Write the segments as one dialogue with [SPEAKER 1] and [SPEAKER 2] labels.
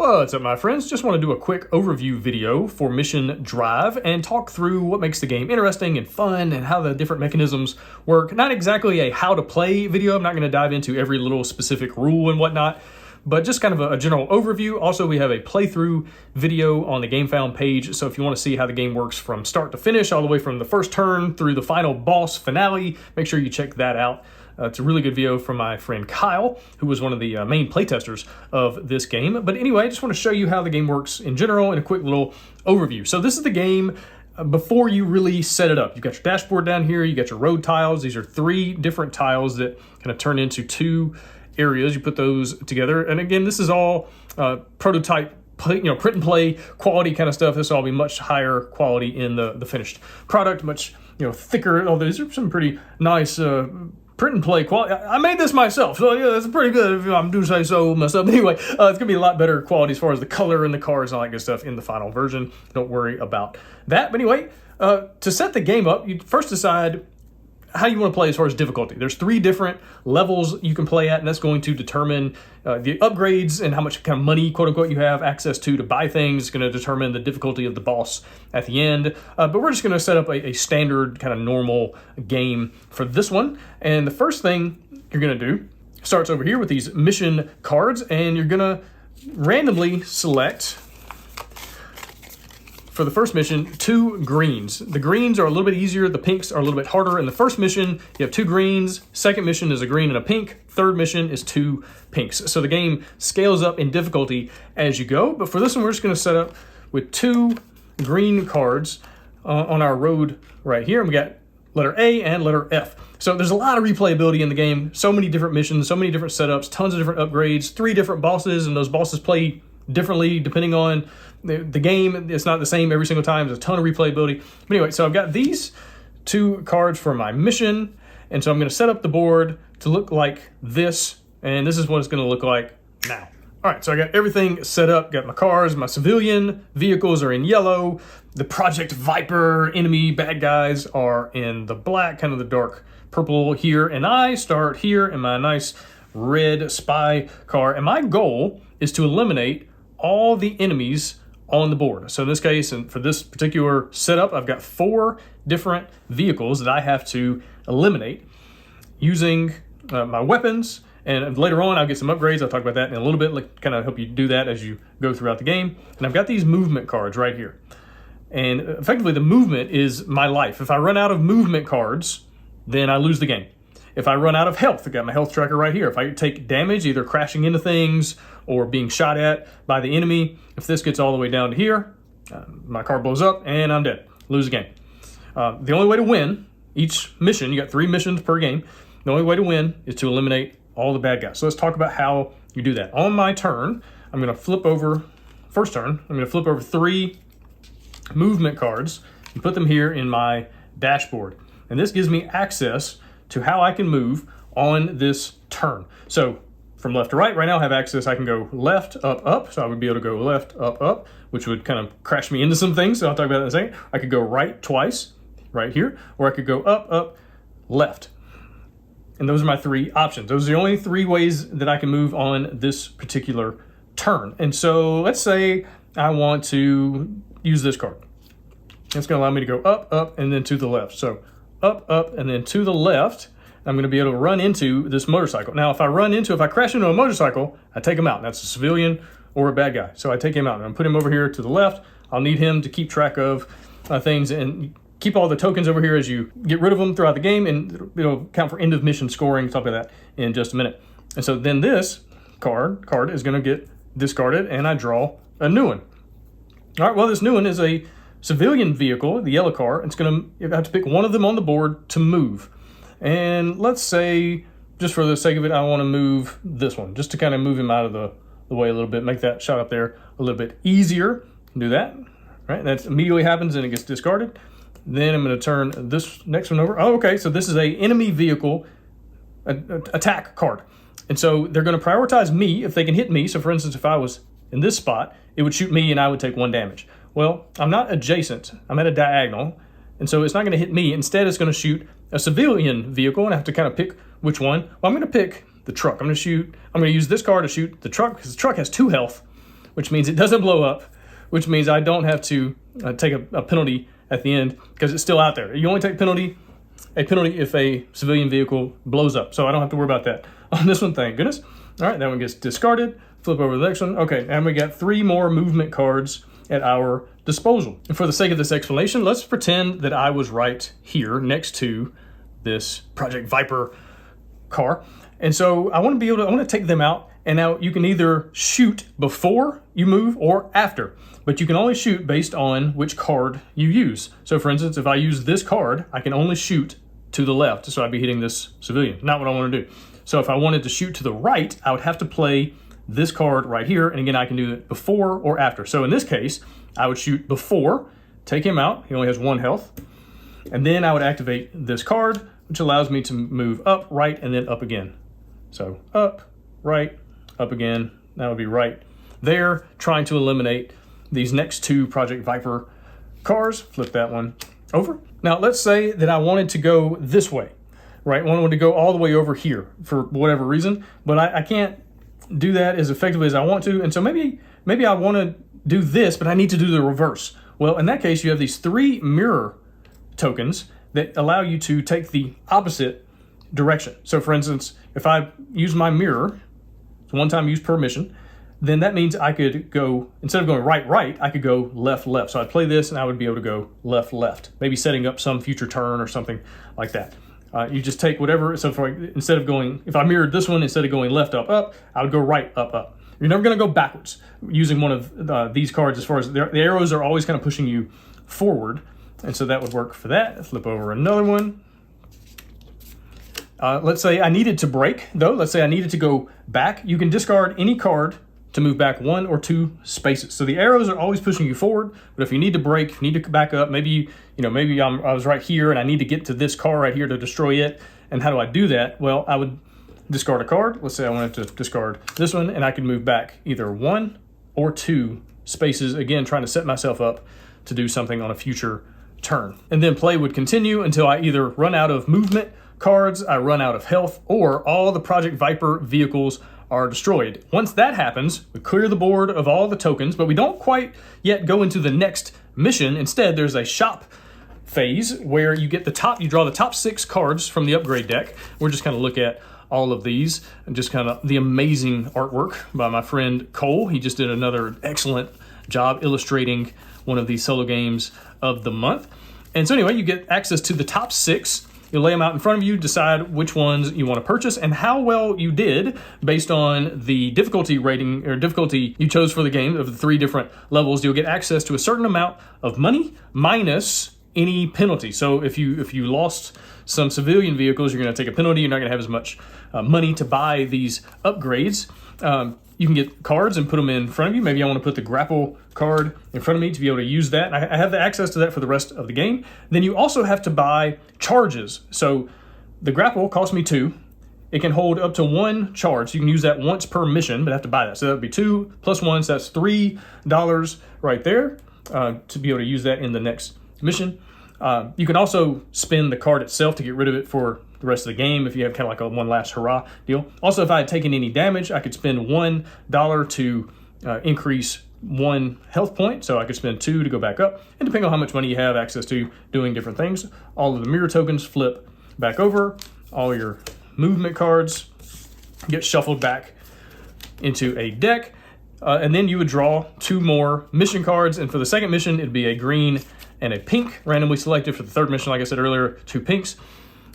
[SPEAKER 1] What's up, my friends? Just want to do a quick overview video for Mission Drive and talk through what makes the game interesting and fun and how the different mechanisms work. Not exactly a how to play video. I'm not going to dive into every little specific rule and whatnot, but just kind of a general overview. Also, we have a playthrough video on the GameFound page, so if you want to see how the game works from start to finish, all the way from the first turn through the final boss finale, make sure you check that out. It's a really good video from my friend Kyle, who was one of the main playtesters of this game. But anyway, I just want to show you how the game works in general in a quick little overview. So this is the game before you really set it up. You've got your dashboard down here, you got your road tiles. These are 3 different tiles that kind of turn into 2 areas. You put those together. And again, this is all prototype, print and play quality kind of stuff. This will all be much higher quality in the finished product, much thicker. Oh, these are some pretty nice print and play quality. I made this myself, so yeah, that's pretty good if I do say so myself. Anyway, it's gonna be a lot better quality as far as the color and the cars and all that good stuff in the final version. Don't worry about that. But anyway, to set the game up, you first decide how you want to play as far as difficulty. There's 3 different levels you can play at, and that's going to determine the upgrades and how much kind of money, quote unquote, you have access to buy things. It's going to determine the difficulty of the boss at the end. But we're just going to set up a standard kind of normal game for this one. And the first thing you're going to do starts over here with these mission cards, and you're going to randomly select, for the first mission, 2 greens. The greens are a little bit easier, the pinks are a little bit harder. In the first mission, you have 2 greens. Second mission is a green and a pink. Third mission is 2 pinks. So the game scales up in difficulty as you go. But for this one, we're just going to set up with 2 green cards on our road right here. And we got letter A and letter F. So there's a lot of replayability in the game. So many different missions, so many different setups, tons of different upgrades, 3 different bosses, and those bosses play differently depending on the game. It's not the same every single time. There's a ton of replayability. But anyway, so I've got these 2 cards for my mission, and so I'm going to set up the board to look like this, and this is what it's going to look like now. All right, so I got everything set up, got my cars, my civilian vehicles are in yellow, the Project Viper enemy bad guys are in the black, kind of the dark purple here, and I start here in my nice red spy car, and my goal is to eliminate all the enemies on the board. So in this case, and for this particular setup, I've got 4 different vehicles that I have to eliminate using my weapons. And later on, I'll get some upgrades. I'll talk about that in a little bit, like kind of help you do that as you go throughout the game. And I've got these movement cards right here. And effectively, the movement is my life. If I run out of movement cards, then I lose the game. If I run out of health, I've got my health tracker right here. If I take damage, either crashing into things or being shot at by the enemy, if this gets all the way down to here, my car blows up and I'm dead. Lose the game. The only way to win each mission, you got 3 missions per game, the only way to win is to eliminate all the bad guys. So let's talk about how you do that. On my turn, I'm going to flip over, first turn, I'm going to flip over 3 movement cards and put them here in my dashboard. And this gives me access to how I can move on this turn. So from left to right now I have access. I can go left, up, up. So I would be able to go left, up, which would kind of crash me into some things. So I'll talk about that in a second. I could go right twice, right here, or I could go up, left. And those are my 3 options. Those are the only 3 ways that I can move on this particular turn. And so let's say I want to use this card. It's going to allow me to go up, and then to the left. So up, and then to the left, I'm going to be able to run into this motorcycle. Now, if I crash into a motorcycle, I take him out. That's a civilian or a bad guy. So I take him out, and I'm put him over here to the left. I'll need him to keep track of things and keep all the tokens over here as you get rid of them throughout the game, and it'll count for end of mission scoring, talk about that in just a minute. And so then this card is going to get discarded, and I draw a new one. All right, well, this new one is a civilian vehicle, the yellow car. It's going to have to pick one of them on the board to move. And let's say, just for the sake of it, I want to move this one, just to kind of move him out of the way a little bit, make that shot up there a little bit easier. Do that, right? That immediately happens and it gets discarded. Then I'm going to turn this next one over. Oh, okay, so this is a enemy vehicle attack card. And so they're going to prioritize me if they can hit me. So for instance, if I was in this spot, it would shoot me and I would take 1 damage. Well, I'm not adjacent. I'm at a diagonal. And so it's not going to hit me. Instead, it's going to shoot a civilian vehicle, and I have to kind of pick which one. Well, I'm going to pick the truck. I'm going to use this card to shoot the truck because the truck has 2 health. which means it doesn't blow up, which means I don't have to take a penalty at the end because it's still out there. You only take a penalty if a civilian vehicle blows up. So I don't have to worry about that on this one, thank goodness. All right, that one gets discarded. Flip over to the next one. Okay, and we got 3 more movement cards at our disposal. And for the sake of this explanation, let's pretend that I was right here next to this Project Viper car. And so I want to take them out. And now you can either shoot before you move or after, but you can only shoot based on which card you use. So for instance, if I use this card, I can only shoot to the left. So I'd be hitting this civilian, not what I want to do. So if I wanted to shoot to the right, I would have to play this card right here. And again, I can do it before or after. So in this case, I would shoot before, take him out. He only has 1 health. And then I would activate this card, which allows me to move up, right, and then up again. So up, right, up again. That would be right there, trying to eliminate these next 2 Project Viper cars. Flip that one over. Now, let's say that I wanted to go this way, right? I wanted to go all the way over here for whatever reason, but I can't do that as effectively as I want to. And so maybe I want to do this, but I need to do the reverse. Well, in that case, you have these 3 mirror tokens that allow you to take the opposite direction. So for instance, if I use my mirror, it's 1 time use per mission, then that means I could go, instead of going right, I could go left. So I'd play this and I would be able to go left, maybe setting up some future turn or something like that. You just take whatever, so instead of going, if I mirrored this one, instead of going left, up, I would go right, up. You're never gonna go backwards using one of these cards, as far as the arrows are always kind of pushing you forward. And so that would work for that. Flip over another one. Let's say I needed to break, though. Let's say I needed to go back. You can discard any card to move back 1 or 2 spaces. So the arrows are always pushing you forward, but if you need to break, if you need to back up, maybe I was right here and I need to get to this car right here to destroy it. And how do I do that? Well, I would discard a card. Let's say I wanted to discard this one, and I could move back either 1 or 2 spaces, again, trying to set myself up to do something on a future turn. And then play would continue until I either run out of movement cards, I run out of health, or all the Project Viper vehicles are destroyed. Once that happens, we clear the board of all the tokens, but we don't quite yet go into the next mission. Instead, there's a shop phase where you draw the top 6 cards from the upgrade deck. We're just kind of look at all of these and just kind of the amazing artwork by my friend Cole. He just did another excellent job illustrating one of these solo games of the month. And so anyway, you get access to the top 6. You lay them out in front of you, decide which ones you want to purchase and how well you did based on the difficulty rating or difficulty you chose for the game of the 3 different levels. You'll get access to a certain amount of money minus any penalty. So if you lost some civilian vehicles, you're going to take a penalty. You're not going to have as much money to buy these upgrades. You can get cards and put them in front of you. Maybe I want to put the grapple card in front of me to be able to use that. I have the access to that for the rest of the game. Then you also have to buy charges. So the grapple costs me 2. It can hold up to 1 charge. You can use that once per mission, but I have to buy that. So that would be 2 plus 1, so that's $3 right there to be able to use that in the next mission. You can also spend the card itself to get rid of it for the rest of the game if you have kind of like a one last hurrah deal. Also, if I had taken any damage, I could spend $1 to increase 1 health point. So I could spend 2 to go back up. And depending on how much money you have access to doing different things, all of the mirror tokens flip back over. All your movement cards get shuffled back into a deck. And then you would draw 2 more mission cards. And for the second mission, it'd be a green and a pink randomly selected. For the third mission, like I said earlier, 2 pinks.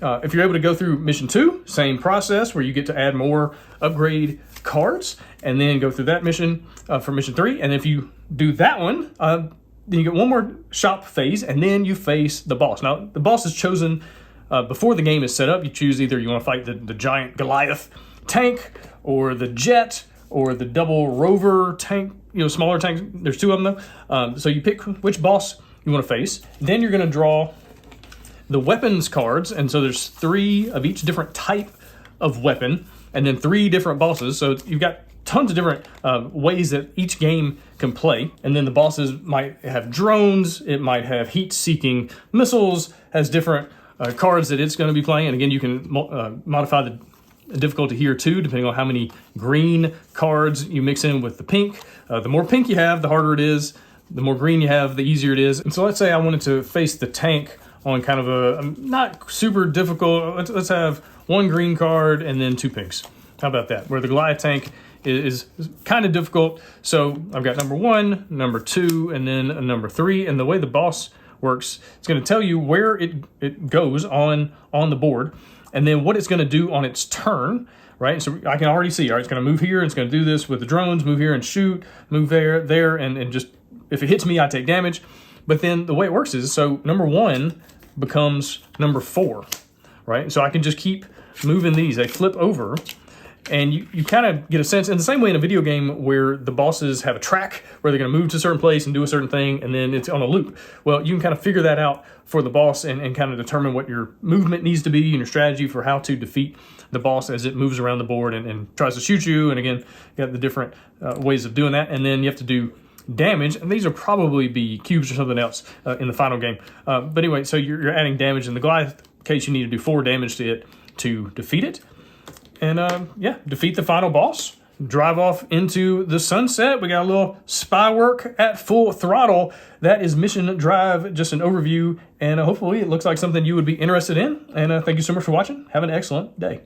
[SPEAKER 1] If you're able to go through mission 2, same process where you get to add more upgrade cards and then go through that mission for mission 3. And if you do that one, then you get 1 more shop phase and then you face the boss. Now, the boss is chosen before the game is set up. You choose either you want to fight the giant Goliath tank or the jet or the double rover tank, smaller tanks. There's 2 of them though. So you pick which boss you want to face. Then you're going to draw the weapons cards, and so there's 3 of each different type of weapon, and then 3 different bosses. So you've got tons of different ways that each game can play. And then the bosses might have drones, it might have heat-seeking missiles, has different cards that it's going to be playing. And again, you can modify difficulty here too, depending on how many green cards you mix in with the pink. The more pink you have, the harder it is. The more green you have, the easier it is. And so let's say I wanted to face the tank on kind of a not super difficult. Let's have 1 green card and then 2 pinks. How about that? Where the Goliath tank is kind of difficult. So I've got number 1, number 2, and then a number 3. And the way the boss works, it's going to tell you where it goes on the board, and then what it's going to do on its turn, right? So I can already see, all right, it's going to move here, it's going to do this with the drones, move here and shoot, move there, and just, if it hits me, I take damage. But then the way it works is, so number 1 becomes number 4, right? So I can just keep moving these. They flip over, and you kind of get a sense, in the same way in a video game where the bosses have a track where they're going to move to a certain place and do a certain thing, and then it's on a loop. Well, you can kind of figure that out for the boss and kind of determine what your movement needs to be and your strategy for how to defeat the boss as it moves around the board and tries to shoot you. And again, you got the different ways of doing that. And then you have to do damage, and these will probably be cubes or something else in the final game. But anyway, so you're adding damage. In the Goliath case, you need to do 4 damage to it to defeat it. And yeah, defeat the final boss. Drive off into the sunset. We got a little spy work at full throttle. That is Mission Drive, just an overview. And hopefully it looks like something you would be interested in. And thank you so much for watching. Have an excellent day.